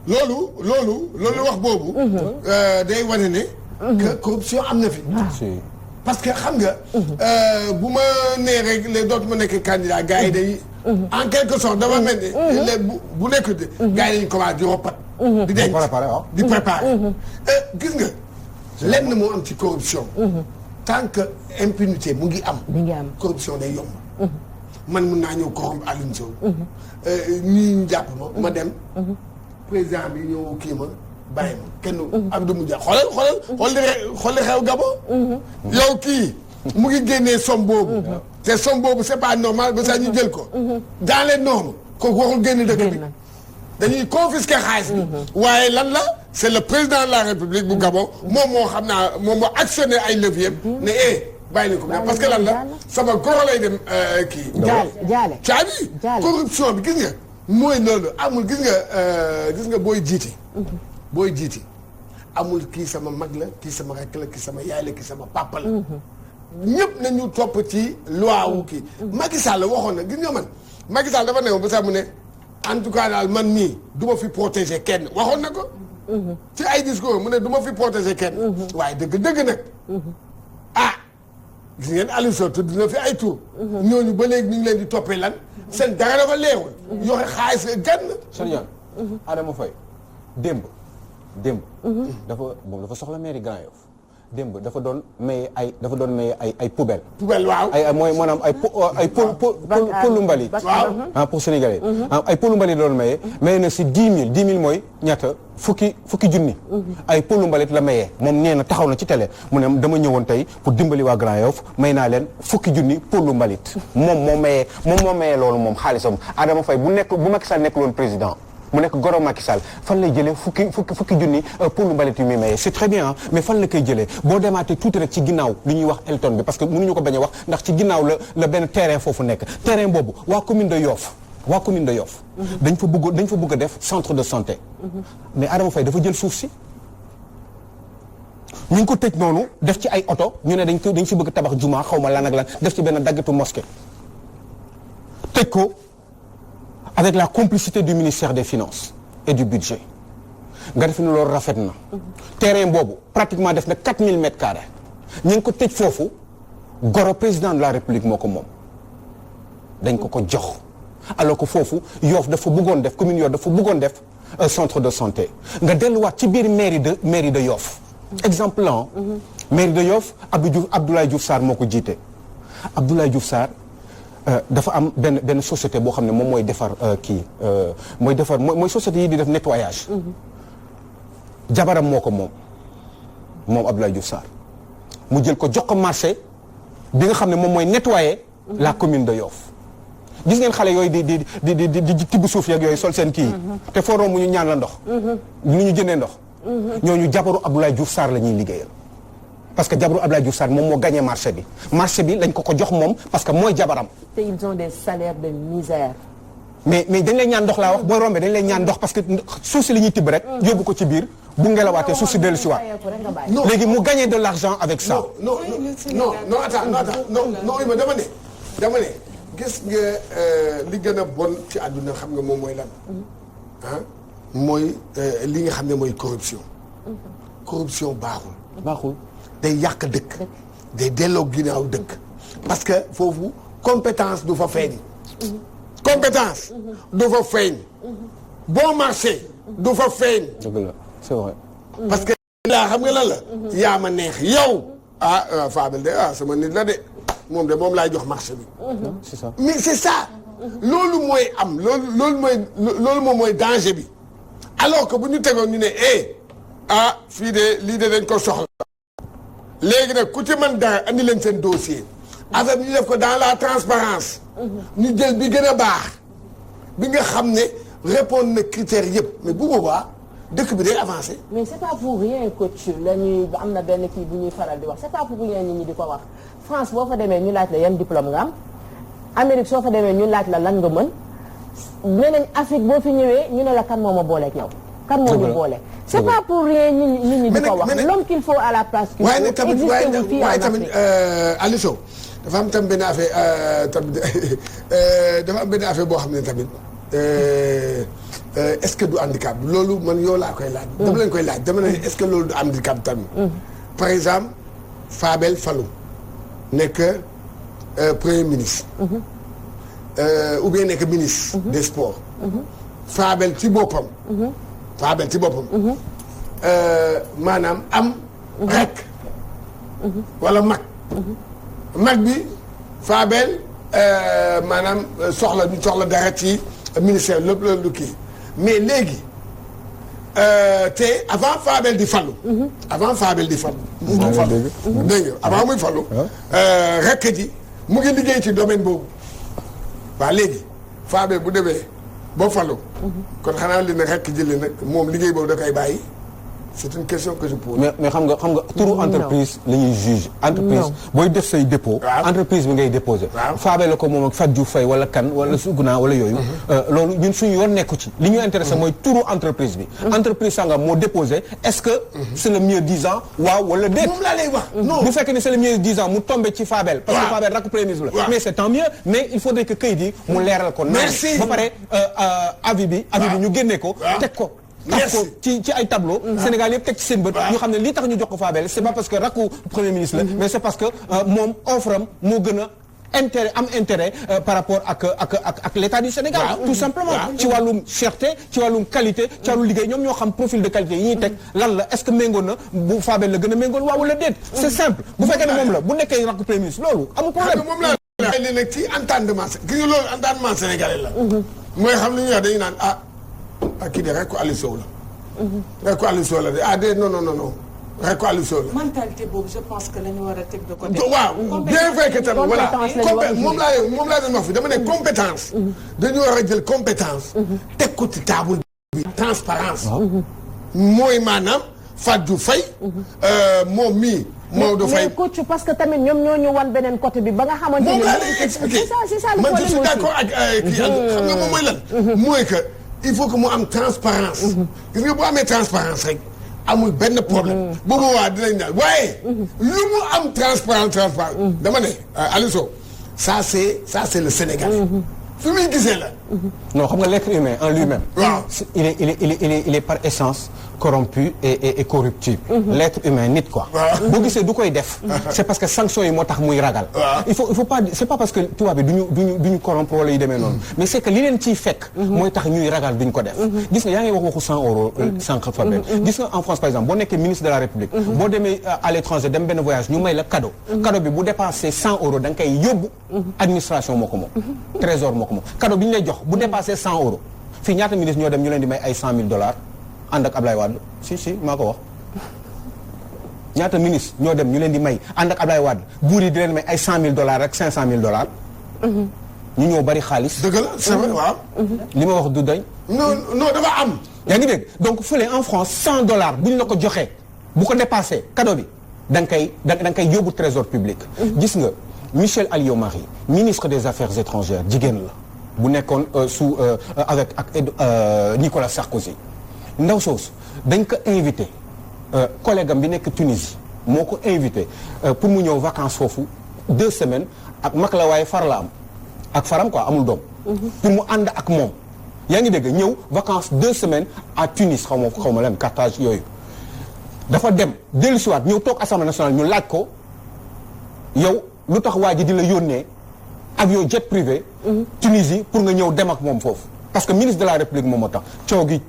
waaw loolu wax boobu. day wane ne. que corruption am na fi. parce que xam nga. bu ma nee rek les dootuma nekk candidat gars yi day. en quelque sorte dafa mel ni. bu nekk de. gars yi dañu commencé di roppat. di denc di préparer. gis nga lenn moo am ci corruption. tant que impunité mu ngi am. corruption day yomb. man mun naa ñëw corrompre Alioune Sow. ñii ñu jàpp ma dem. président bi ñëw kii ma bàyyi ma kenn Abdou Moudia xool li xew Gabon. yow kii mu ngi génnee somme boobu. te somme boobu c'est pas normal ba sax ñu jël ko. dans les normes kooku waxul génn dëkk bi. dañuy confisquer xaalis bi. waaye lan la c'est le président de la République bu Gabon moom moo xam naa moom moo actionné ay leviers ne bàyyi nañ ko parce que lan la sama goro lay dem kii. jaale caabi corruption bi gis nga mooy loolu amul gis nga booy jiiti. booy jiiti amul kii sama mag la kii sama rakk la kii sama yaay la kii sama papa la. ñëpp nañu topp ci loi wu kii. Macky Sall waxoon na gis nga man Macky Sall dafa newoon ba sax mu ne. en tout cas daal man mii du ma fi protéger kenn waxoon na ko. ci ay discours mu ne du ma fi protéger kenn. waaye dëgg nag. gis ngeen Aliou Sow tudd na fi ay tur. ñooñu ba léegi ñu ngi leen di toppee lan. seen dara dafa leerul. yore xaalis gann. Sonia. Adama Faye démb. dafa soxla mairie Grand Yoff. démb dafa doon maye ay poubelle. waaw mooy maanaam ay polu mbalit. waaw pour sénégalais. ay polu mbalit doon maye na si 10 000 mooy ñaata fukki junni. ay polu mbalit la mayee moom nee na taxaw na ci télé mu ne dama ñëwoon tey pour dimbali waa Grand Yoff may naa leen fukki junni polu mbalit. moom moo mayee loolu moom xaalisam Adama Faye bu Macky Sall nekk loon président. mu nekk goro Macky Sall fan lay jëlee fukki junni pour lu mbalit yu muy maye c'est très bien mais fan la koy jëlee boo demaatee tuuti rek ci ginnaaw li ñuy wax Elton bi parce que mënuñu ko bañ a wax ndax ci ginnaaw la benn terrain foofu nekk terrain boobu waa commune de Yoff dañ fa bëgg a def centre de santé mais Adama Faye dafa jël suuf si ñu ngi ko tëj noonu def ci ay oto ñu ne dañ si bëgg tabax juma xaw ma lan ak lan def ci benn daggitu mosquée tëj ko avec la complicité du ministère des Finances et du budget nga def ni loolu rafet na terrain boobu pratiquement def na 4000 mètres carrés ñu ngi ko tëj foofu goro président de la République moo ko moom dañ ko jox alors que foofu Yoff dafa bëggoon def commune Yoff dafa bëggoon def centre de santé nga delluwaat ci biir mairie de Yoff exemple la mairie de Yoff Abdoulaye Diouf Sarr moo ko jiite Abdoulaye Diouf Sarr dafa am benn société boo xam ne moom mooy defar mooy société yi di def nettoyage jabaram moo ko moom moom Abdoulaye Diouf Sarr mu jël ko jox ko marché bi nga xam ne moom mooy nettoyer la commune de Yoff gis ngeen xale yooyu di tibb suuf yeeg yooyu sol seen kii te foo romb ñu ñaan la ndox ni ñu jëndee ndox ñooñu jabaru Abdoulaye Diouf Sarr la ñuy liggéeyal parce que jabaru Abdoulaye Diouf Sarr moom moo gagné marché bi lañ ko jox moom parce que mooy jabaram te ils ont des salaires de misère. mais dañ lay ñaan ndox laa wax booy rombee dañ lay ñaan ndox parce que suuf si la ñuy tibb rek yóbbu ko ci biir bu ngelawaatee suuf si dellu si waat léegi mu gagné de l'argent avec ça. non attends non dama ne gis nga li gën a bon ci àdduna xam nga moom mooy lan mooy li nga xam ne mooy corruption baaxul day yàq dëkk day delloo ginnaaw dëkk parce que foofu compétence du fa feeñ bon marché du fa feeñ dëgg la c'est vrai parce que laa xam nga lan la yaa ma neex yow Fabel de sama nit la de moom laay jox marché bi c'est ça mais c'est ça loolu mooy am loolu moom mooy danger bi alors que bu ñu tegoon ñu ne fii de lii de dañ ko soxla léegi nag ku ci mën dara andi leen seen dossier affaire bi ñu def ko dans la transparence ñu jël bi gën a baax bi nga xam ne répondre na critères yëpp mais bu boobaa dëkk bi day avancé. mais c'est pas pour rien coach la ñuy am na benn kii bu ñuy faral di wax c'est pas pour rien nit ñi di ko wax France boo fa demee ñu laaj la yan diplôme nga am Amérique soo fa demee ñu laaj la lan nga mën nee nañ Afrique boo fi ñëwee ñu ne la kan moo ma booleeg yow. kan moo ñu boole. c'est pas pour rien nit ñi di ko wax. l'homme qu'il faut à la place qu'il faut. waaye tamit Aliou Sow dafa am tam benn affaire dafa am benn affaire boo xam ne tamit est-ce que du handicap loolu man yow laa koy laaj. dama leen koy laaj dama ne est-ce que loolu du handicap tamit. par exemple Fabel Fallou nekk premier ministre. ou bien nekk ministre. des sports. Fabel ci boppam. maanaam am. rek. wala mag bi Fabel maanaam soxla dara ci ministère lépp lu kii mais léegi te avant Fabel di fallu. dégg nga avant muy fallu. rek ji mu ngi liggéey ci domaine boobu. waa léegi Fabel bu demee boo fallu. kon xanaa li ne rek jëlee nag moom liggéey boobu da koy bàyyi. c'est une question que je pose. mais xam nga turu entreprise la ñuy juge. entreprise booy def say dépôt. entreprise bi ngay déposé. Fabel la ko moom ak Fatou Diouf Faye wala kan wala Suguna wala yooyu. loolu ñun suñu yoon nekku ci. li ñu intéressé mooy turu entreprise bi. entreprise sangam moo déposé est-ce que c'est le mieux disant waaw wala déet. moom laa lay wax non. bu fekkee ne c'est le mieux disant mu tombé ci Fabel. parce que Fabel rakk premier ministre la. mais c'est tant mieux mais il faudrait que kayit yi mu leeral ko. merci ba pare avis bi ñu génne ko teg ko. merci ci ay tableau Sénégal yëpp teg ci seen bët ñu xam ne lii tax ñu jox ko Fabel c'est pas parce que rakku premier ministre la mais c'est parce que moom offre am moo gën a intérêt par rapport ak l'état du Sénégal tout simplement ci wàllum cherté ci wàllum qualité ci wàllum liggéey ñoom ñoo xam profil de qualité yi ñuy teg lan la est-ce que méngoon na bu Fabel la gën a méngoon waaw wala déet c'est simple bu fekkee ne moom la bu nekkee rakku premier ministre loolu amul problème moom la li nag ci entendement gi nga loolu entendement sénégalais la mooy xam li ñuy wax dañu naan kii de rek ko Aliou Sow la. rek ko Aliou Sow la de non rek ko Aliou Sow la. mentalité boobu je pense que la ñu war a teg de côté. waaw bien vrai que tamit voilà moom laa doon wax fi dama ne compétence. dañu war a jël compétence. teg ko ci table bi. transparence mooy maanaam Fatou Faye. moom mii. Maodo Faye mais coach parce que tamit ñoom ñoo ñu wan beneen côté bi ba nga xamante ne. moom laa lay expliquer c'est ça man je suis d'accord ak kii xam nga moom mooy lan. mooy que. il faut que mu am transparence gis nga bu amee transparence rek amul benn problème bu boobaa dinañ daal waaye lu mu am transparence dama ne Aliou Sow ça c'est le Sénégal fi muy gisee la non xam nga l'être humain en lui-même waaw il est par essence corrompu et corruptible l'être humain nit quoi boo gisee du koy def c'est parce que sanction yi moo tax muy ragal il faut pas c'est pas parce que tubaab bi duñu corrompre wala yu demee noonu mais c'est que li leen ciy fekk mooy tax ñuy ragal duñ ko def gis nga yaa ngi waxu 100 euros sànq Fabel gis nga en France par exemple boo nekkee ministre de la République boo demee à l'étranger dem benn voyage ñu may la cadeau bi bu dépassé 100 euros da nga koy yóbbu administration moo ko moom trésor moo ko moom cadeau bi ñu lay jox bu dépassé 100 euros fii ñaata ministre ñoo dem ñu leen di may ay $100,000 ànd ak Ablaye Wade si maa ko wax ñaata ministre ñoo dem ñu leen di may ànd ak Ablaye Wade buur yi di leen may ay $100,000 rek $500,000. ñu ñoo bari xaalis. dëgg la c'est vrai waaw. li ma wax du dañ. non dafa am. yaa ngi dégg donc fële en France $100 bu ñu la ko joxee bu ko dépassé cadeau bi da nga koy yóbbu trésor public. gis nga Michel Alliot-Marie ministre des affaires étrangères jigéen la bu nekkoon avec Nicolas Sarkozy ndaw soosu dañ ko invité collègue am bi nekk Tunisie moo ko invité pour mu ñëw vacances foofu 2 semaines ak mag la waaye far la am ak faram quoi amul doom. pour mu ànd ak moom. yaa ngi dégg ñëw vacances 2 semaines à Tunis xaw ma leen Carthage yooyu dafa dem dellusiwaat ñëw toog assemblée nationale ñu laaj ko yow lu tax waa ji di la yónnee avion jet privé. Tunisie pour nga ñëw dem ak moom foofu. parce que ministre de la République moom moo tax coow gi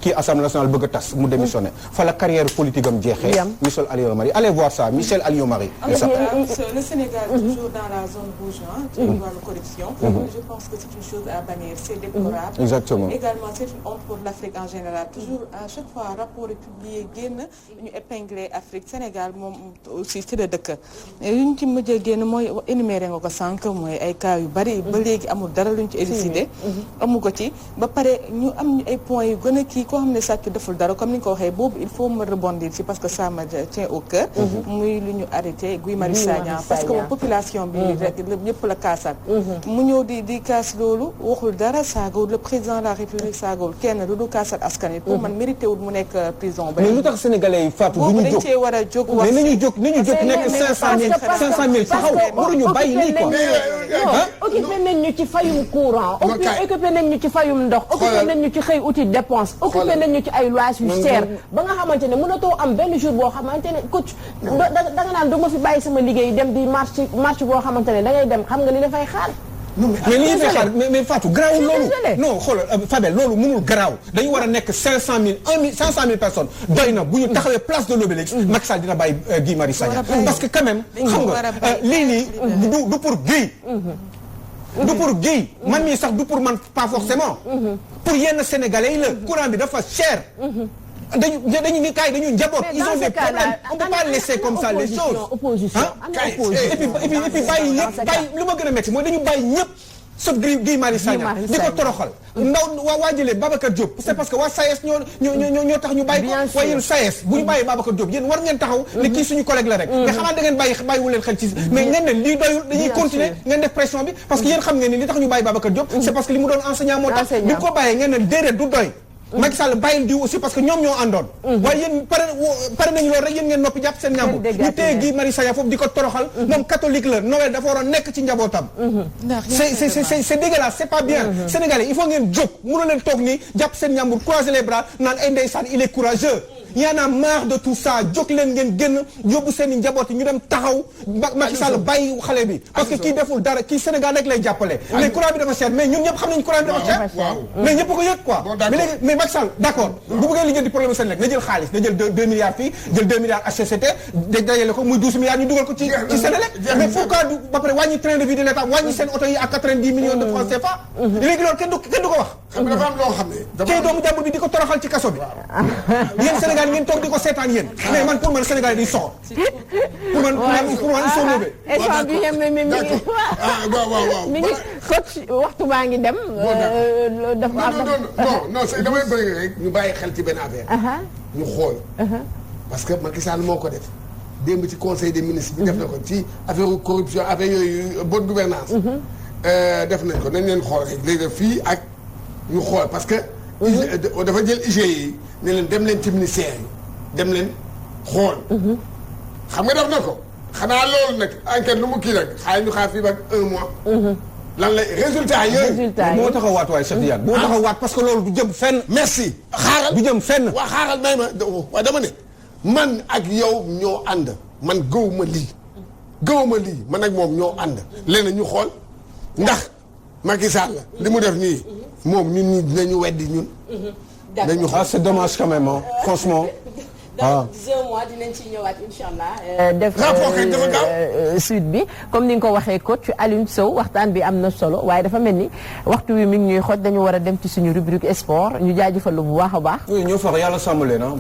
kii assemblée nationale bëgg a tas mu démissionné fa la carrière politique am jeexee. Michel Alliot-Marie allez voir ça Michel Alliot-Marie. Le Sénégal toujours dans la zone rouge ci wàllu corruption. je pense que c'est une chose à bannir c'est déplorable. exactement également c'est une honte pour l'Afrique en général toujours à chaque fois rapport yi publié génn ñu épinglé Afrique Sénégal moom aussi ci la dëkk. li ñu ci mujjee génn mooy énuméré nga ko sànq mooy ay cas yu bari ba léegi amul dara luñ ci élucidé. amu ko ci ba pare ñu am ay points yu gën a kii koo xam ne sàcc deful dara comme ni nga ko waxee boobu il faut me rebondir ci parce que ça me tient au cœur. muy lu ñu arrêté Guy Marius Sagna parce que population bi rek ñëpp la kaasal. mu ñëw di kaas loolu waxul dara saagawul le président de la République saagawul kenn lu du kaasal askan wi pour man mérité wul mu nekk prison ba. mais lu tax sénégalais yi Fatou du ñu jóg dañ cee war a jóg wax mais nañu jóg nekk 500,000 taxaw waruñu bàyyi lii quoi. occupé nañ ñu ci fayum courant. occupé nañ ñu ci fayum ndox. occupé nañ ñu ci xëy uti dépense. occupé nañ ñu ci ay lois yu cher ba nga xamante ne mënatoo am benn jour boo xamante ne coach da nga naan dama fi bàyyi sama liggéey dem di marche boo xamante ne da ngay dem xam nga li dafay xaar. mais li ñu fay xaar mais Fatou garaaw loolu non xoolal Fabel loolu mënul garaaw dañu war a nekk 500,000 personnes doy na bu ñu taxawee place de l'Obélisque Macky Sall dina bàyyi Guy Marius Sagna parce que quand même xam nga lii nii du pour Guy du pour Guy man mii sax du pour man pas forcément pour yenn sénégalais yi la courant bi dafa cher dañu ni kaay dañu njaboot ils ont des problèmes on peut pas laisser comme ça les choses et puis bàyyi ñëpp bàyyi lu ma gën a métti mooy dañu bàyyi ñëpp sauf Guy Marius Sagna di ko toroxal ndaw waa jëlee Babacar Diop c'est parce que waa SAES ñoo tax ñu bàyyi ko waaye yéen SAES bu ñu bàyyi Babacar Diop yéen war ngeen taxaw ne kii suñu collègue la rek mais xamaa da ngeen bàyyiwu leen xel ci mais ngeen ne lii doyul dañuy continuer ngeen def pression bi parce que yéen xam ngeen ni li tax ñu bàyyi Babacar Diop c'est parce que li mu doon enseignant moo tax bi ko bàyyee ngeen ne déedéet du doy Macky Sall bàyyil diw aussi parce que ñoom ñoo àndoon waaye yéen pare nañu loolu rek yéen ngeen noppi jàpp seen ñàmbur ñu téye Guy Marius Sagna foofu di ko toroxal moom catholique la Noël dafa waroon nekk ci njabootam c'est dégueulasse c'est pas bien Sénégalais il faut ngeen jóg mënu leen toog nii jàpp seen ñàmbur croiser les bras naan ay ndeysaan il est courageux y en a marre de tout ça jóg leen ngeen génn yóbbu seen i njaboot yi ñu dem taxaw Macky Sall bàyyi xale bi parce que kii deful dara kii Sénégal rek lay jàppale mais courant bi dafa cher mais ñun ñëpp xam nañu courant bi dafa cher mais ñëpp ko yëg quoi mais léegi mais Macky Sall d'accord bu bëggee liggéey di problème Sénégal na jël xaalis na jël 2 milliards fii jël 2 milliards HCCT dajale ko muy 12 milliards ñu dugal ko ci Sénégal mais pourquoi du ba pare wàññi train de vie de l'État wàññi seen oto yi à 90 millions de francs CFA léegi loolu kenn du ko wax xam nga dafa am loo xam ne kii doomu jàmbur bi di ko toroxal ci kaso bi yéen Sénégal ngeen toog di ko seetaan yéen mais man pour man Sénégal yi soxor pour man ils sont mauvais échange bi yem na mi ngi coach waxtu baa ngi dem non c'est damay bëgg rek ñu bàyyi xel ci benn affaire ñu xool parce que Macky Sall moo ko def démb ci conseil des ministres bi def na ko ci affaire corruption affaire yooyu bonne gouvernance def nañ ko nañ leen xool rek léegi fii ak ñu xool parce que dafa jël IGE yi ne leen dem leen ci ministère yi dem leen xool xam nga def na ko xanaa loolu nag enquête lu mu kii nag ñu xaar fii ba 1 mois lan lay résultat yooyu moo tax a waat waaye Cheikh Tidiane moo tax a waat parce que loolu du jëm fenn merci xaaral du jëm fenn waa xaaral may ma waa dama ne man ak yow ñoo ànd man gëwuma lii man ak moom ñoo ànd léegi ñu xool ndax Macky Sall li mu def nii moom ñun ñi dinañu weddi ñun dañu c'est dommage quand même franchement dans 2 mois dinañ ci ñëwaat incha allah. def suite bi comme ni nga ko waxee coach Alioune Sow waxtaan bi am na solo waaye dafa mel ni waxtu wi mi ngi ñuy xoj dañu war a dem ci suñu rubrique sport ñu jaajëfal bu baax a baax. oui ñoo far yàlla sàmm leen ah.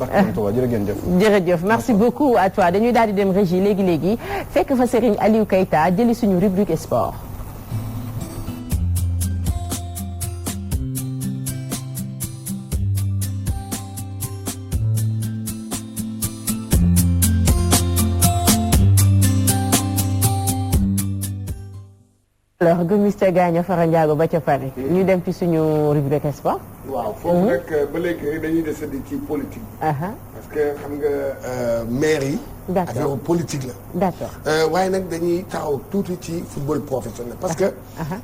jërëjëf. jërëjëf merci beaucoup à toi dañuy daal di dem régie léegi fekk fa Serigne Aliou Keita jëli suñu rubrique sport. alors Gomis ca Gagna Fara Ndiago ba ca Paris. ñu dem ci suñu rubrique sport. waaw foofu nag ba léegi dañuy desandi ci politique. parce que xam nga maire yi. d'accord affaire politique la. d'accord waaye nag dañuy taxaw tuuti ci football professionnel. parce que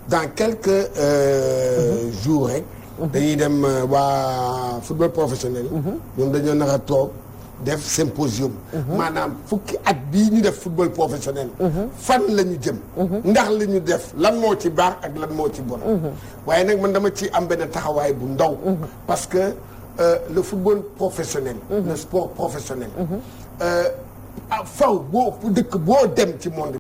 dans quelques jours rek. dañuy dem waa football professionnel. ñoom dañoo nar a toog. def symposium. maanaam fukki at bii ñu def football professionnel. fan la ñu jëm. ndax li ñu def lan moo ci baax ak lan moo ci bon. waaye nag man dama ci am benn taxawaay bu ndaw. parce que le football professionnel. le sport professionnel. faw boo dëkk boo dem ci monde